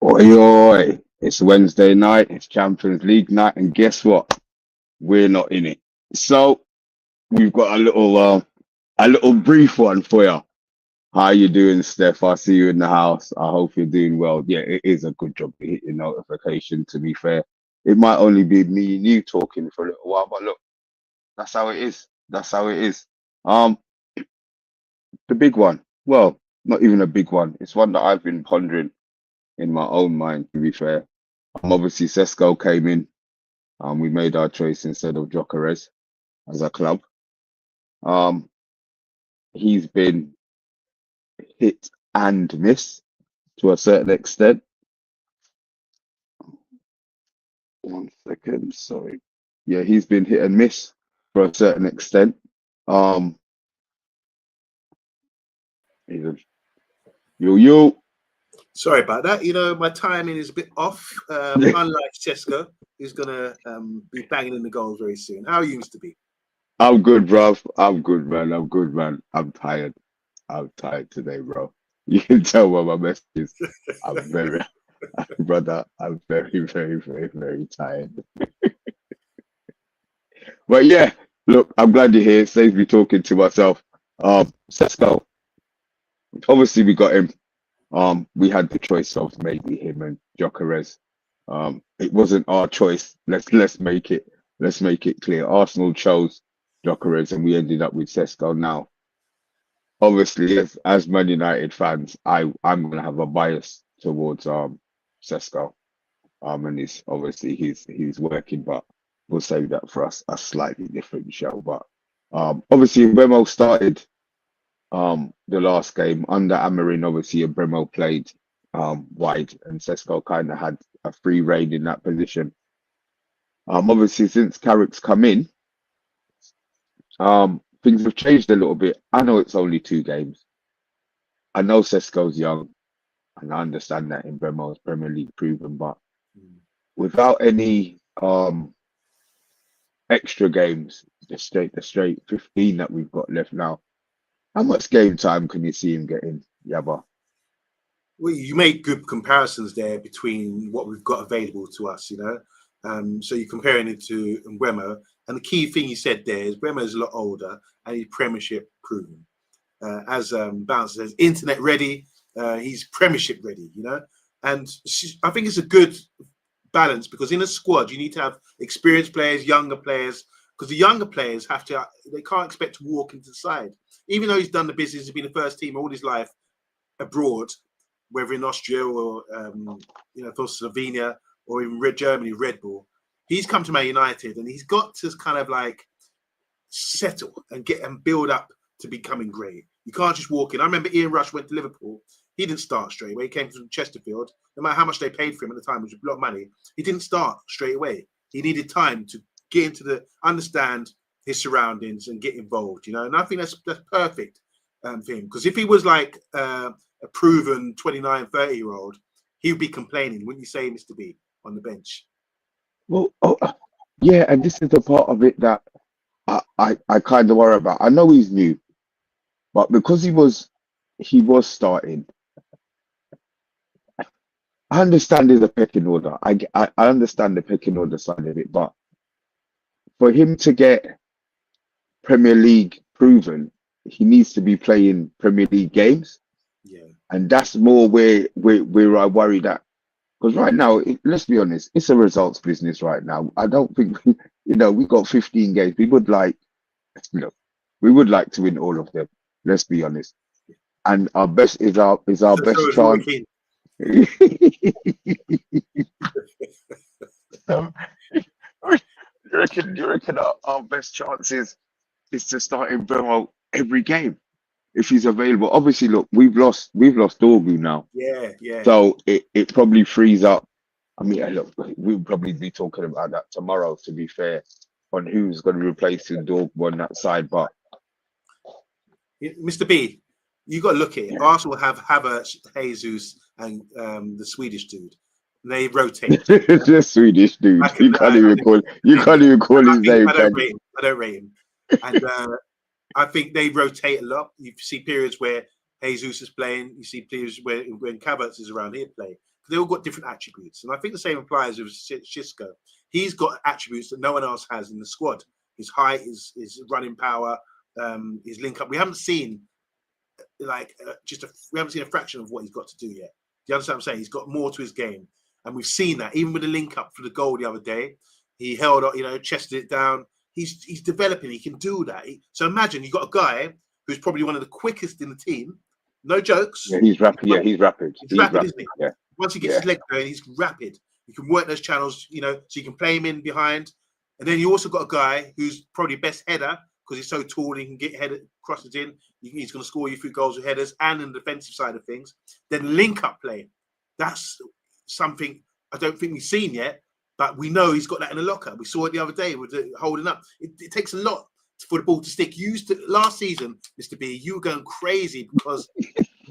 Oi, oi. It's Wednesday night, it's Champions League night, and guess what? We're not in it. So we've got a little brief one for you. How you doing, Steph? I see you in the house. I hope you're doing well. Yeah, it is a good job to hit your notification, to be fair. It might only be me and you talking for a little while, but look, that's how it is. That's how it is. Um, the big one. Well, not even a big one. It's one that I've been pondering in my own mind, to be fair. Obviously Sesko came in. We made our choice instead of Jokeres as a club. Um, he's been hit and miss to a certain extent. One second, sorry. Yeah, he's been hit and miss for a certain extent. Um, he's a, you. Sorry about that. You know, my timing is a bit off. Unlike Sesko, who's gonna be banging in the goals very soon. How are you, Mr. B? I'm good, bro. I'm good, man. I'm good, man. I'm tired. I'm tired today, bro. You can tell by my messages. I'm very, brother. I'm very, very, very, very tired. But yeah, look, I'm glad you're here. It saves me talking to myself. Sesko, obviously we got him. We had the choice of maybe him and Jokeres. It wasn't our choice. Let's make it clear. Arsenal chose Jokeres, and we ended up with Sesko. Now, obviously, as Man United fans, I'm gonna have a bias towards Sesko. And he's working, but we'll save that for us a slightly different show. But obviously Mbeumo started the last game under Amarin. Obviously Mbeumo played wide, and Sesko kind of had a free rein in that position. Obviously since Carrick's come in, things have changed a little bit. I know it's only 2 games. I know Sesko's young, and I understand that in Mbeumo's Premier League proven, but without any extra games, the straight 15 that we've got left now. How much game time can you see him getting, Yabba? Well, you make good comparisons there between what we've got available to us, you know. So you're comparing it to Mbeumo, and the key thing you said there is Mbeumo is a lot older and he's Premiership proven. As Bounce says, internet ready, he's Premiership ready, you know. And I think it's a good balance because in a squad you need to have experienced players, younger players, because the younger players they can't expect to walk into the side. Even though he's done the business, he's been the first team all his life abroad, whether in Austria or for Slovenia or in Germany, Red Bull. He's come to Man United and he's got to kind of like settle and build up to becoming great. You can't just walk in. I remember Ian Rush went to Liverpool. He didn't start straight away. He came from Chesterfield. No matter how much they paid for him at the time, which was a lot of money, he didn't start straight away. He needed time to get into understand his surroundings and get involved, you know. And I think that's perfect for him. Because if he was like a proven 29, 30-year-old, he would be complaining, wouldn't you say, Mr. B, on the bench? Well, yeah, and this is the part of it that I kind of worry about. I know he's new, but because he was starting, I understand there's a pecking order. I understand the pecking order side of it, but for him to get Premier League proven, he needs to be playing Premier League games. Yeah. And that's more where I worry that, because right now, let's be honest, it's a results business right now. I don't think we got 15 games. We would like to win all of them. Let's be honest. And our best is our best chance. So, you reckon our best chance is to start in Mbeumo every game if he's available. Obviously, look, we've lost Dorgu now. Yeah. So it probably frees up. I mean, look, we'll probably be talking about that tomorrow, to be fair, on who's going to replace Dorgu on that side. But Mr. B, you got to look at it. Arsenal have Havertz, Jesus, and the Swedish dude. They rotate. The Swedish dude. You can't even call his name. I don't rate him. And I think they rotate a lot. You see periods where Jesus is playing. You see periods when Havertz is around, he'll play. They all got different attributes, and I think the same applies with Sesko. He's got attributes that no one else has in the squad. His height, his running power, his link up. We haven't seen like we haven't seen a fraction of what he's got to do yet. Do you understand what I'm saying? He's got more to his game, and we've seen that even with the link up for the goal the other day. He held up, chested it down. He's developing. He can do that. So imagine you got a guy who's probably one of the quickest in the team. No jokes. Yeah, he's rapid. Yeah, he's rapid. He's rapid, isn't he? Yeah. Once he gets his leg going, he's rapid. You can work those channels, so you can play him in behind. And then you also got a guy who's probably best header because he's so tall and he can get headed crosses in. He's going to score you 3 goals with headers and in the defensive side of things. Then link up play. That's something I don't think we've seen yet, but we know he's got that in the locker. We saw it the other day with the holding up. It takes a lot for the ball to stick. Last season, Mr. B, you were going crazy because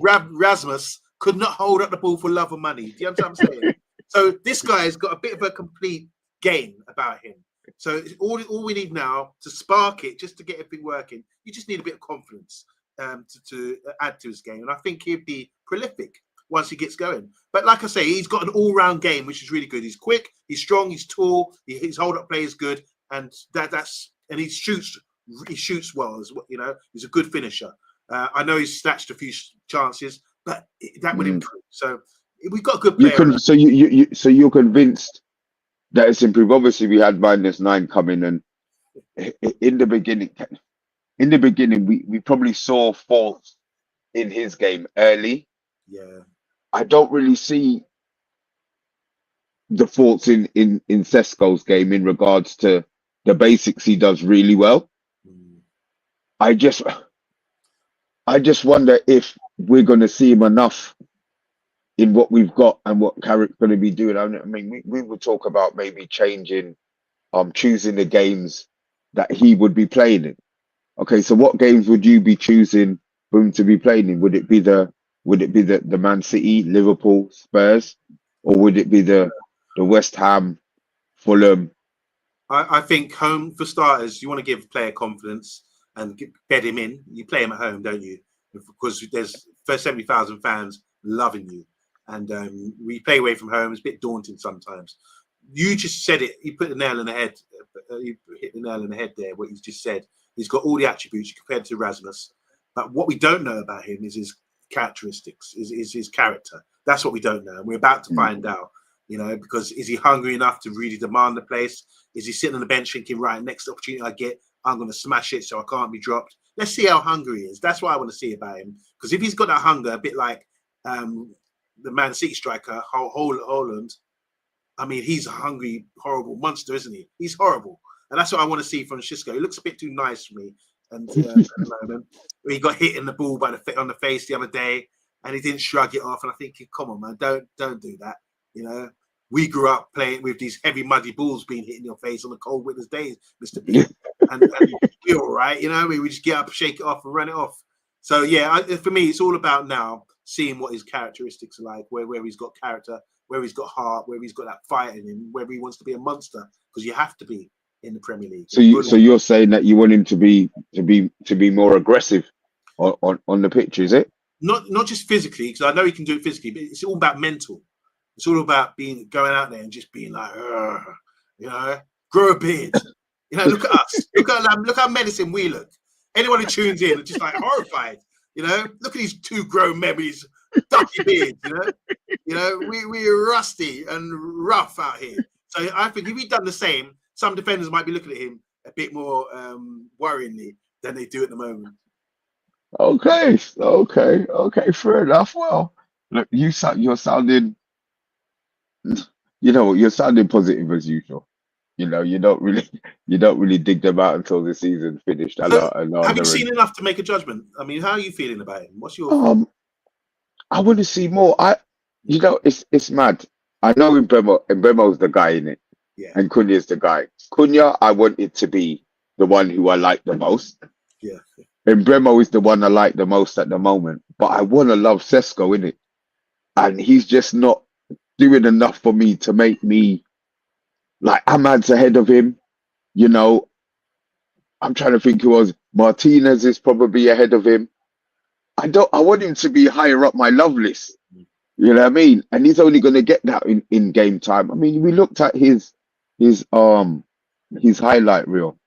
Rasmus could not hold up the ball for love or money. Do you understand what I'm saying? So this guy's got a bit of a complete game about him. So all we need now to spark it, just to get everything working, you just need a bit of confidence to add to his game. And I think he'd be prolific once he gets going. But like I say, he's got an all-round game, which is really good. He's quick, he's strong, he's tall, his hold-up play is good, and he shoots well as well. He's a good finisher. I know he's snatched a few chances, but that would improve. So we've got a good player. So you're convinced that it's improved. Obviously, we had -9 coming, and in the beginning, we probably saw faults in his game early. Yeah, I don't really see the faults in Sesko's game in regards to the basics. He does really well. I just wonder if we're going to see him enough in what we've got and what Carrick's going to be doing. I mean, we would talk about maybe changing, choosing the games that he would be playing in. Okay, so what games would you be choosing for him to be playing in? Would it be the Man City, Liverpool, Spurs, or would it be the West Ham, Fulham? I think home for starters. You want to give player confidence and bed him in. You play him at home, don't you? Because there's 70,000 fans loving you. And we play away from home. It's a bit daunting sometimes. You just said it. You put the nail in the head. You hit the nail in the head there. What you just said. He's got all the attributes compared to Rasmus. But what we don't know about him is his characteristics, is his character. That's what we don't know. And we're about to find out. Because is he hungry enough to really demand the place? Is he sitting on the bench thinking, right, next opportunity I get, I'm going to smash it so I can't be dropped? Let's see how hungry he is. That's what I want to see about him. Because if he's got that hunger, a bit like the Man City striker, Holland, I mean, he's a hungry, horrible monster, isn't he? He's horrible. And that's what I want to see from Sesko. He looks a bit too nice for me. And at the moment, he got hit in the ball on the face the other day, and he didn't shrug it off. And I think, come on, man, don't do that. We grew up playing with these heavy, muddy balls being hit in your face on the cold winter's days, Mr. B. and we're all right, we just get up, shake it off, and run it off. So yeah, for me, it's all about now seeing what his characteristics are like, where he's got character, where he's got heart, where he's got that fire in him, whether he wants to be a monster, because you have to be in the Premier League. So you're saying that you want him to be more aggressive on the pitch, is it? Not just physically, because I know he can do it physically, but it's all about mental. It's all about going out there and just being like, grow a beard. Look at us. Look how menacing we look. Anyone who tunes in is just like horrified. Look at these 2 grown memories, ducky beards. We're rusty and rough out here. So I think if he'd done the same, some defenders might be looking at him a bit more worryingly than they do at the moment. Okay, fair enough. Well, look, you're sounding, you're sounding positive as usual. You don't really dig them out until the season finished. So, have you seen enough to make a judgment? I mean, how are you feeling about him? What's your? I want to see more. It's mad. I know Mbeumo's the guy in it, yeah, and Cunha's the guy. Cunha, I want it to be the one who I like the most. Yeah. Mbeuemo is the one I like the most at the moment, but I want to love Sesko in it, and he's just not doing enough for me to make me like Ahmad's ahead of him. I'm trying to think who was. Martinez is probably ahead of him. I want him to be higher up my love list. You know what I mean? And he's only going to get that in game time. I mean, we looked at his his highlight reel.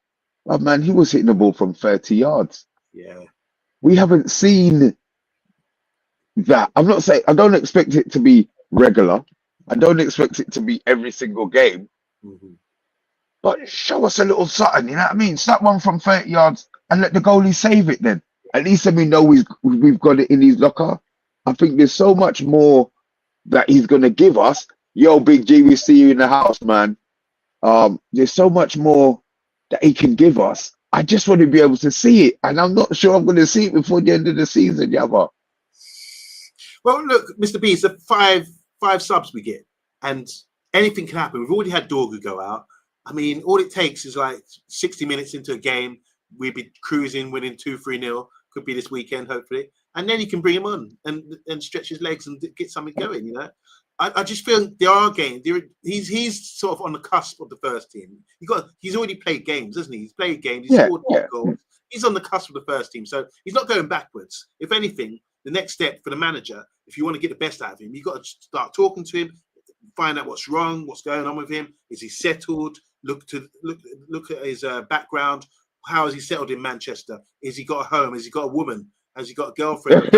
Oh man, he was hitting the ball from 30 yards. Yeah. We haven't seen that. I'm not saying I don't expect it to be regular. I don't expect it to be every single game. Hmm. But show us a little something, you know what I mean? Slap one from 30 yards and let the goalie save it then. At least then we know we've got it in his locker. I think there's so much more that he's going to give us. Yo, Big G, we see you in the house, man. There's so much more that he can give us. I just want to be able to see it. And I'm not sure I'm going to see it before the end of the season, Yabba. Well, look, Mr. B, it's a five subs we get. And anything can happen. We've already had Dorgu go out. I mean, all it takes is like 60 minutes into a game. We'd be cruising, winning 2-3-0. Could be this weekend, hopefully. And then you can bring him on and stretch his legs and get something going, you know. I just feel there are games. He's sort of on the cusp of the first team. He's already played games, hasn't he? He's played games. He's scored goals. He's on the cusp of the first team. So he's not going backwards. If anything, the next step for the manager, if you want to get the best out of him, you've got to start talking to him, find out what's wrong, what's going on with him. Is he settled? Look at his background. How has he settled in Manchester? Has he got a home? Has he got a woman? Has he got a girlfriend?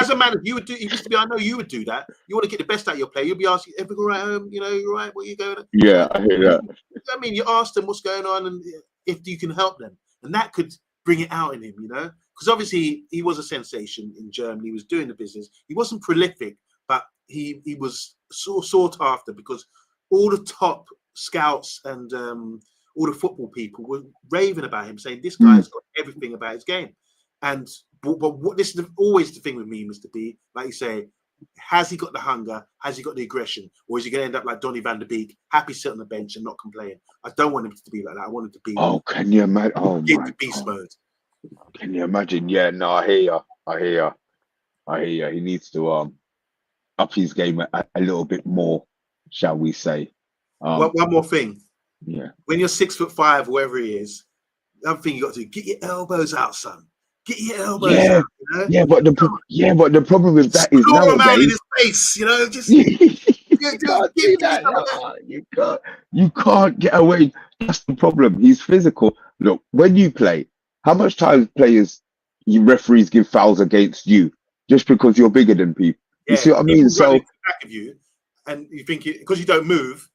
As a manager, you would do. I know you would do that. You want to get the best out of your player. You'll be asking, "Everything right home? You know, you're right. Where you going?" Yeah, I hear that. I mean, you ask them what's going on and if you can help them, and that could bring it out in him. You know, because obviously he was a sensation in Germany. He was doing the business. He wasn't prolific, but he was so sought after because all the top scouts and all the football people were raving about him, saying this guy's got everything about his game. And but what this is always the thing with me, Mr. B. Like you say, has he got the hunger? Has he got the aggression? Or is he going to end up like Donny van der Beek, happy sitting on the bench and not complaining? I don't want him to be like that. I want him to be. Oh, can you imagine? Oh my beast God. mode. Can you imagine? Yeah, no, I hear you. I hear you. He needs to up his game a little bit more, shall we say? One more thing. Yeah. When you're 6'5", wherever he is, the other thing you got to do, get your elbows out, son. Get your elbows out. You know? Yeah, but the problem with that is claw him out in nowadays his face. You know, just you can't do that. No, you can't get away. That's the problem. He's physical. Look, when you play, how much time referees give fouls against you just because you're bigger than people? You see what I mean? So back of you, and you think because you don't move,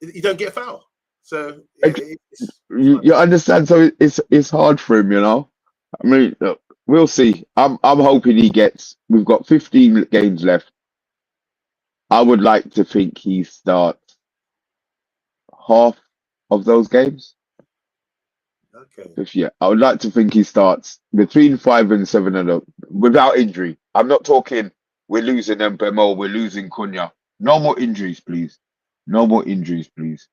you don't get a foul. So you understand. So it's hard for him, you know. I mean, look, we'll see. I'm hoping he gets. We've got 15 games left. I would like to think he starts half of those games. Okay. Yeah, I would like to think he starts between 5 and 7 and without injury. I'm not talking we're losing MBUEMO, we're losing Cunha. No more injuries, please. No more injuries, please.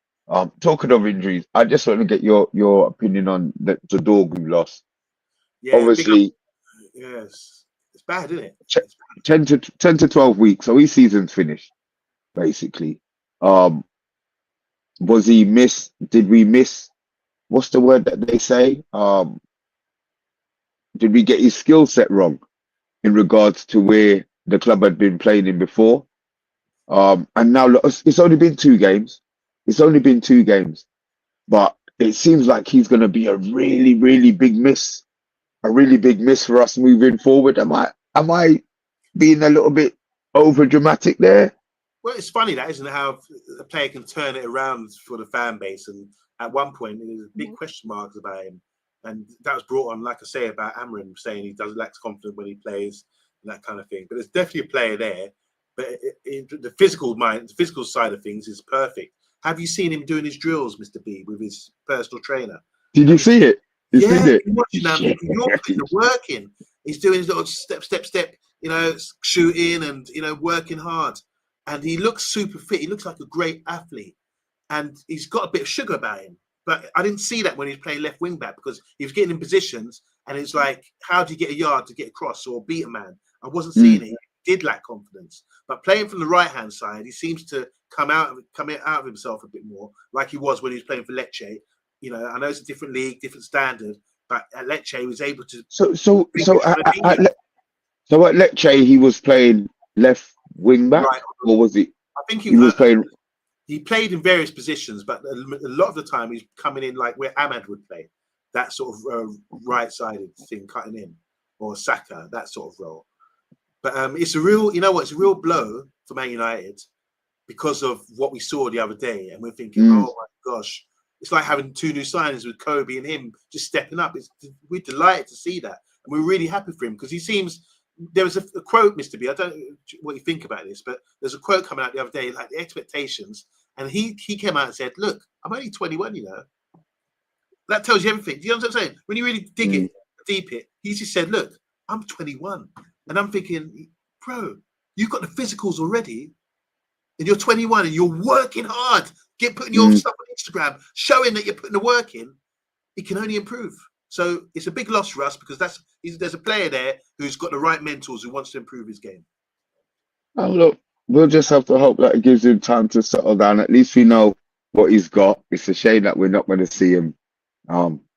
Talking of injuries, I just want to get your opinion on the Dorgu loss. Yeah, obviously, yes, it's bad, isn't it? 10 to 12 weeks, so his season's finished, basically. Was he miss? Did we miss? What's the word that they say? Did we get his skill set wrong in regards to where the club had been playing him before? And now look, it's only been 2 games. It's only been 2 games, but it seems like he's going to be a really, really big miss. A really big miss for us moving forward. Am I being a little bit over dramatic there? Well, it's funny that, isn't it, how a player can turn it around for the fan base. And at one point, there was big question marks about him, and that was brought on, like I say, about Amrin saying he lacks confidence when he plays and that kind of thing. But there's definitely a player there. But the physical side of things is perfect. Have you seen him doing his drills, Mr. B, with his personal trainer? Did you see it? You yeah, seen it? You're putting the work in. He's doing his little step, you know, shooting and, you know, working hard. And he looks super fit. He looks like a great athlete. And he's got a bit of sugar about him. But I didn't see that when he was playing left wing back, because he was getting in positions and it's like, how do you get a yard to get across or beat a man? I wasn't seeing it. He did lack confidence. But playing from the right-hand side, he seems to come out of himself a bit more, like he was when he was playing for Lecce. You know, I know it's a different league, different standard, but at Lecce he was able to. So at at Lecce he was playing left wing back, right. or was it? I think He was playing. he played in various positions, but a lot of the time he's coming in like where Ahmad would play, that sort of right-sided thing, cutting in, or Saka, that sort of role. But it's a real, you know what? It's a real blow for Man United because of what we saw the other day, and we're thinking, oh my gosh, it's like having two new signings with Kobe and him just stepping up. We're delighted to see that, and we're really happy for him because he seems. There was a quote, Mr. B. I don't know what you think about this, but there's a quote coming out the other day, like the expectations, and he came out and said, "Look, I'm only 21, you know." That tells you everything. Do you know what I'm saying? When you really dig it, deep it, he just said, "Look, I'm 21," and I'm thinking, bro, you've got the physicals already, and you're 21, and you're working hard, putting your stuff on Instagram, showing that you're putting the work in. It can only improve. So it's a big loss for us because there's a player there who's got the right mentors who wants to improve his game. And look, we'll just have to hope that it gives him time to settle down. At least we know what he's got. It's a shame that we're not going to see him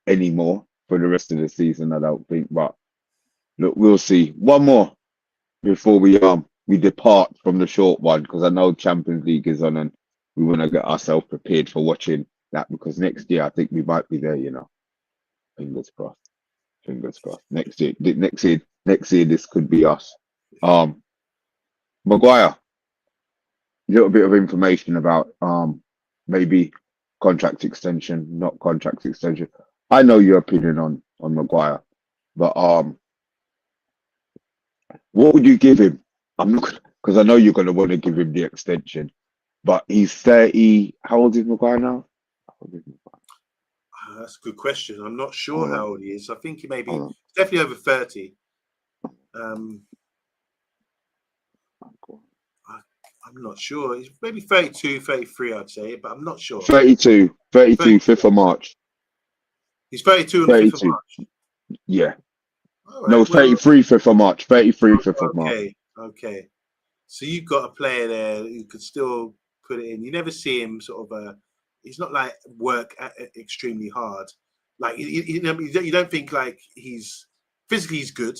anymore for the rest of the season, I don't think. But look, we'll see. One more before we depart from the short one, because I know Champions League is on and we want to get ourselves prepared for watching that, because next year I think we might be there, you know. Fingers crossed. Fingers crossed. Next year this could be us. Maguire, a little bit of information about maybe contract extension, not contract extension. I know your opinion on Maguire, but what would you give him? I'm not, because I know you're going to want to give him the extension, but he's 30. How old is Maguire now? That's a good question. I'm not sure how old he is. I think he may be definitely over 30. I'm not sure. He's maybe 32, 33, I'd say, but I'm not sure. 32, 5th of March. He's 32 on the 5th of March. Yeah. Right, no, 33, 5th of March. 33, 5th of March. Okay. So you've got a player there who could still put it in. You never see him sort of. He's not like work extremely hard. Like you don't think like he's physically he's good.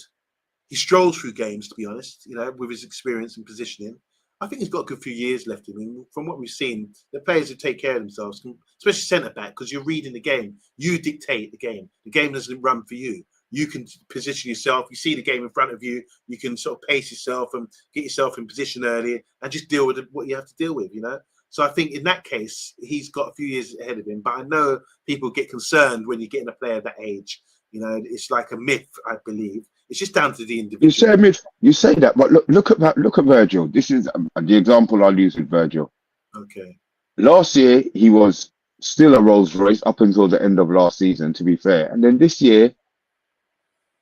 He strolls through games, to be honest. You know, with his experience and positioning. I think he's got a good few years left in him. From what we've seen, the players who take care of themselves, especially centre back, because you're reading the game. You dictate the game. The game doesn't run for you. You can position yourself. You see the game in front of you. You can sort of pace yourself and get yourself in position early and just deal with what you have to deal with, you know? So I think in that case, he's got a few years ahead of him. But I know people get concerned when you're getting a player that age. You know, it's like a myth, I believe. It's just down to the individual. You say myth. You say that, but look at Virgil. This is the example I'll use with Virgil. Okay. Last year he was still a Rolls Royce up until the end of last season, to be fair, and then this year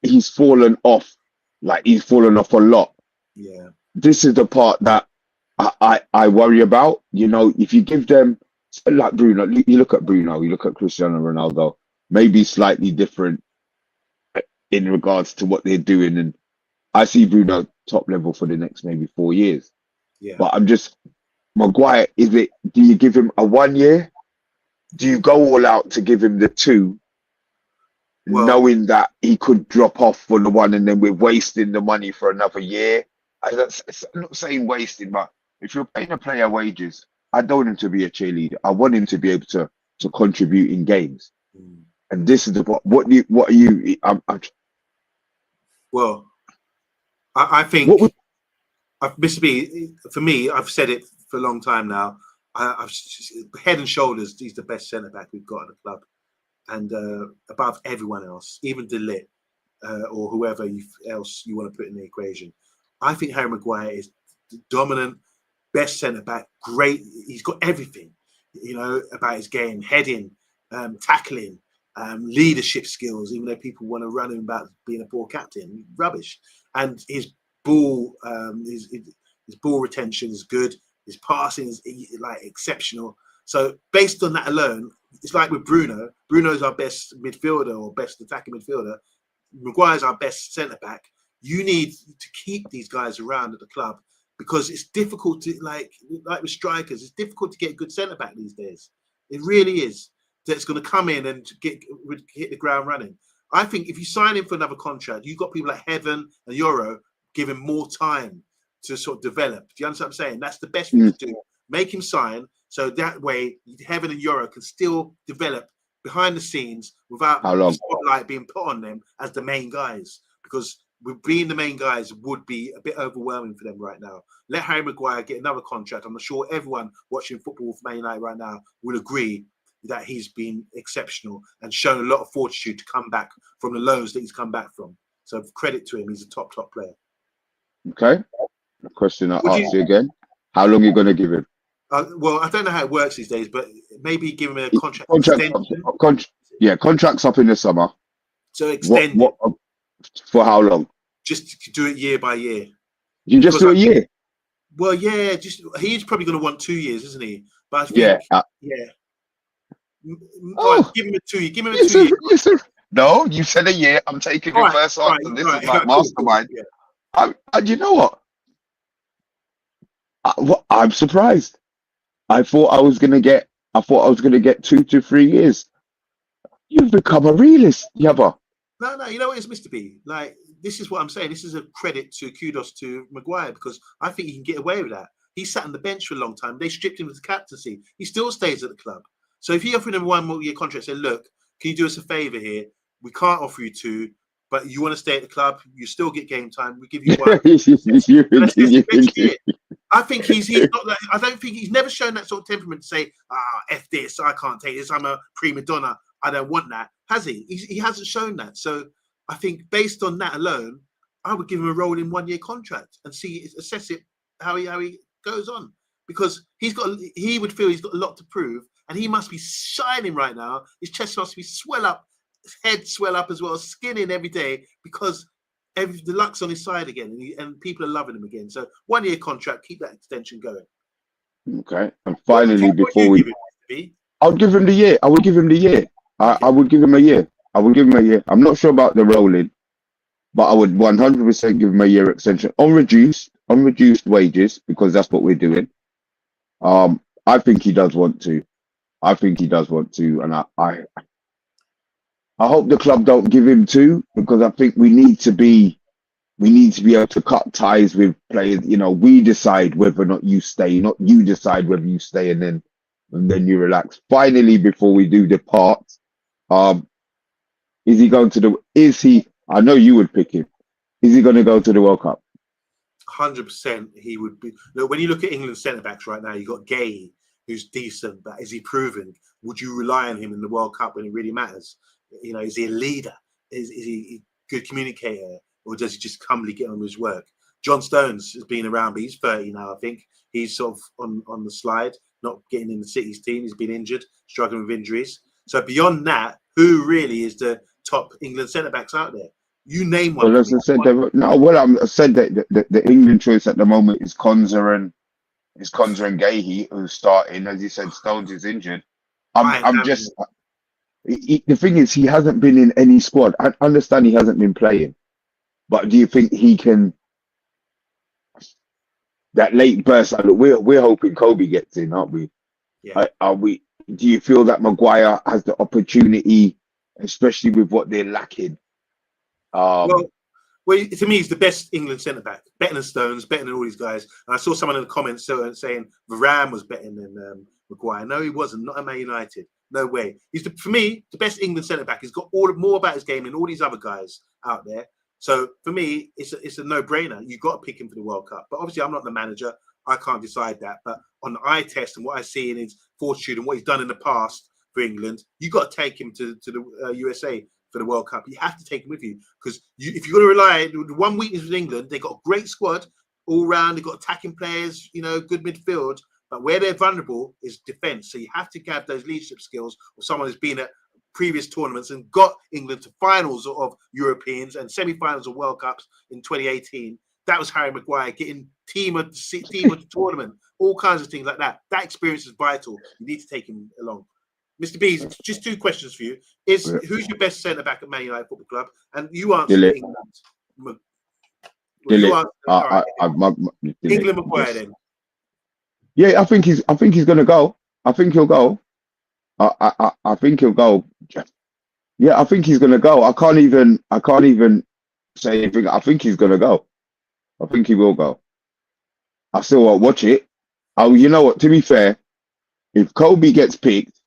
he's fallen off. Like he's fallen off a lot. Yeah. This is the part that I worry about. You know, if you give them like Bruno, you look at Bruno, you look at Cristiano Ronaldo, maybe slightly different in regards to what they're doing, and I see Bruno top level for the next maybe 4 years. Yeah. But I'm just Maguire. Do you give him a 1 year? Do you go all out to give him the 2, knowing that he could drop off for the 1, and then we're wasting the money for another year? I'm not saying wasting, but if you're paying a player wages, I don't want him to be a cheerleader. I want him to be able to contribute in games. And this is what are you? Well, I think, Mr. B, for me, I've said it for a long time now. I've head and shoulders, he's the best centre back we've got at the club, and above everyone else, even De Ligt or whoever else you want to put in the equation. I think Harry Maguire is dominant, best centre back. Great, he's got everything, you know, about his game: heading, tackling. Leadership skills, even though people want to run him about being a poor captain, rubbish. And his ball, his ball retention is good. His passing is like exceptional. So based on that alone, it's like with Bruno. Bruno's our best midfielder or best attacking midfielder. Maguire's our best centre back. You need to keep these guys around at the club because it's difficult to like with strikers. It's difficult to get a good centre back these days. It really is. That's going to come in and hit the ground running. I think if you sign him for another contract, you've got people like Heaven and Euro giving more time to sort of develop. Do you understand what I'm saying? That's the best thing to do. Make him sign, so that way Heaven and Euro can still develop behind the scenes without the spotlight being put on them as the main guys. Because being the main guys would be a bit overwhelming for them right now. Let Harry Maguire get another contract. I'm sure everyone watching football for Man United right now will agree that he's been exceptional and shown a lot of fortitude to come back from the loans that he's come back from. So credit to him. He's a top player. Okay. The question I ask you again. How long are you going to give him? Well, I don't know how it works these days, but maybe give him a contract extension. Contract's up in the summer. So extend what for how long? Just to do it year by year. You just do a year? Well, yeah, he's probably going to want 2 years, isn't he? But I think, give him a 2 year. Give him a 2 year. No, you said a year. I'm taking your first answer. This is like mastermind. Cool. Yeah. And you know what? I'm surprised. I thought I was gonna get 2 to 3 years. You've become a realist, Yabba. No, you know what it is, Mr. B? Like, this is what I'm saying. This is a kudos to Maguire, because I think he can get away with that. He sat on the bench for a long time. They stripped him of the captaincy. He still stays at the club. So if you offer him a 1 more year contract, say, look, can you do us a favour here? We can't offer you 2, but you want to stay at the club, you still get game time. We give you 1. I think he's not like, I don't think he's never shown that sort of temperament to say, F this, I can't take this, I'm a prima donna, I don't want that. Has he? He hasn't shown that. So I think based on that alone, I would give him a rolling 1 year contract and assess it how he goes on. Because he would feel he's got a lot to prove, and he must be shining right now. His chest must be swell up, his head swell up as well, skinning every day, because the luck's on his side again, and people are loving him again. So 1 year contract, keep that extension going. Okay. And finally, I would give him the year. I would give him the year. I would give him a year. I would give him a year. I'm not sure about the rolling, but I would 100% give him a year extension on reduced wages, because that's what we're doing. I think he does want to. And I hope the club don't give him 2, because I think we need to be able to cut ties with players. You know, we decide whether or not you stay, not you decide whether you stay and then you relax. Finally, before we do depart, is he I know you would pick him. Is he going to go to the World Cup? 100% he would be. Look, when you look at England's centre-backs right now, you've got Gay, who's decent, but is he proven? Would you rely on him in the World Cup when it really matters? You know, is he a leader? Is he a good communicator? Or does he just humbly get on with his work? John Stones has been around, but he's 30 now, I think. He's sort of on the slide, not getting in the City's team. He's been injured, struggling with injuries. So beyond that, who really is the top England centre-backs out there? You name one. Well, as I said, I said that the England choice at the moment is Konza and Gahey, who's starting. As you said, Stones is injured. The thing is, he hasn't been in any squad. I understand he hasn't been playing, but do you think he can? That late burst. We're hoping Kobe gets in, aren't we? Yeah. Are we? Do you feel that Maguire has the opportunity, especially with what they're lacking? Well, to me, he's the best England centre back, better than Stones, better than all these guys. And I saw someone in the comments saying Varane was better than Maguire. No, he wasn't. Not at Man United. No way. He's for me the best England centre back. He's got more about his game than all these other guys out there. So for me, it's a no-brainer. You've got to pick him for the World Cup. But obviously, I'm not the manager. I can't decide that. But on the eye test and what I see in his fortitude and what he's done in the past for England, you've got to take him to the USA for the World Cup. You have to take him with you, because if you're going to rely, the one weakness with England, they've got a great squad all round. They've got attacking players, good midfield. But where they're vulnerable is defence. So you have to have those leadership skills of someone who's been at previous tournaments and got England to finals of Europeans and semi-finals of World Cups in 2018. That was Harry Maguire getting team of the tournament, all kinds of things like that. That experience is vital. You need to take him along. Mr. B, just 2 questions for you. Who's your best centre back at Man United Football Club? And you answer England. England Maguire then. Yeah, I think he's going to go. I think he'll go. I think he'll go. Yeah, I think he's going to go. I can't even say anything. I think he's going to go. I think he will go. I still won't watch it. Oh, you know what? To be fair, if Kobe gets picked,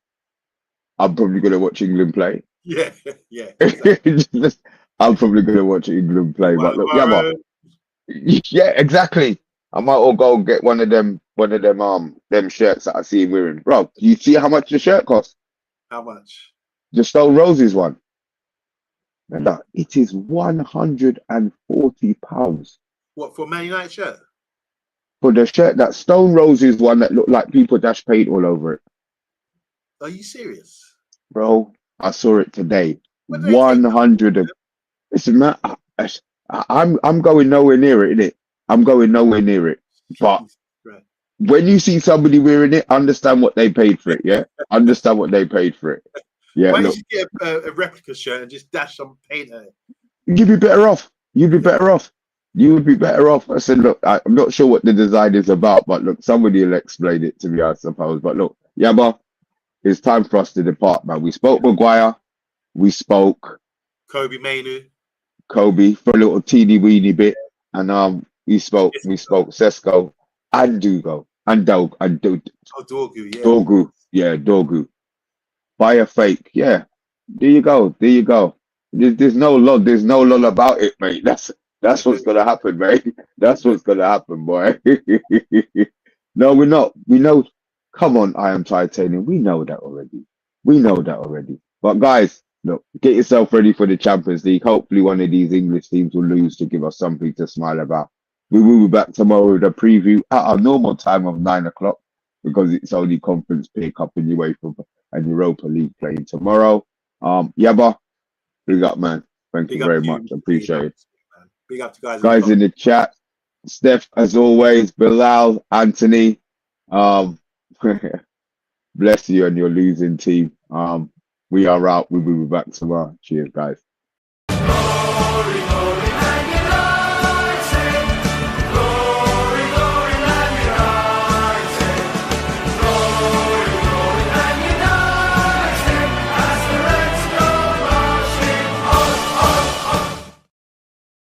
I'm probably gonna watch England play. Yeah, yeah. Exactly. I'm probably gonna watch England play. But look, yeah, but Tomorrow, yeah, exactly. I might all go get them shirts that I see him wearing. Bro, you see how much the shirt costs? how much? The Stone Roses one. And it is £140 What, for Man United shirt? for the shirt. That Stone Roses one that looked like people dash paint all over it. Are you serious? Bro, I saw it today. Where do they take that? 100 and listen, man, I'm going nowhere near it, innit? I'm going nowhere near it. But Right. when you see somebody wearing it, understand what they paid for it, yeah? Understand what they paid for it. Yeah, Why look, don't you get a replica shirt and just dash some paint on it? you'd be better off. You'd be better off. You would be better off. I said, look, I'm not sure what the design is about, but look, somebody will explain it to me, I suppose. But look, Yabba, it's time for us to depart, man. We spoke Maguire, we spoke Kobe Mainu. Kobe for a little teeny weeny bit, and we spoke Sesko and Dugo and Oh, Dorgu, yeah. Dorgu, yeah, Dorgu. Buy a fake, yeah. There you go, there you go. There's no lull about it, mate. That's what's gonna happen, mate. That's what's gonna happen, boy. No, we're not. We know. Come on, I am titanium. We know that already. We know that already. But guys, look, get yourself ready for the Champions League. Hopefully, one of these English teams will lose to give us something to smile about. We will be back tomorrow with a preview at our normal time of 9 o'clock because it's only conference pick up in UEFA and Europa League playing tomorrow. Yabba, big up, man. Thank you Big up very to much. you. Appreciate it. Man. Big up to guys. Guys in the chat, Steph, as always, Bilal, Anthony, um, bless you and your losing team. We are out. We will be back tomorrow. Cheers, guys.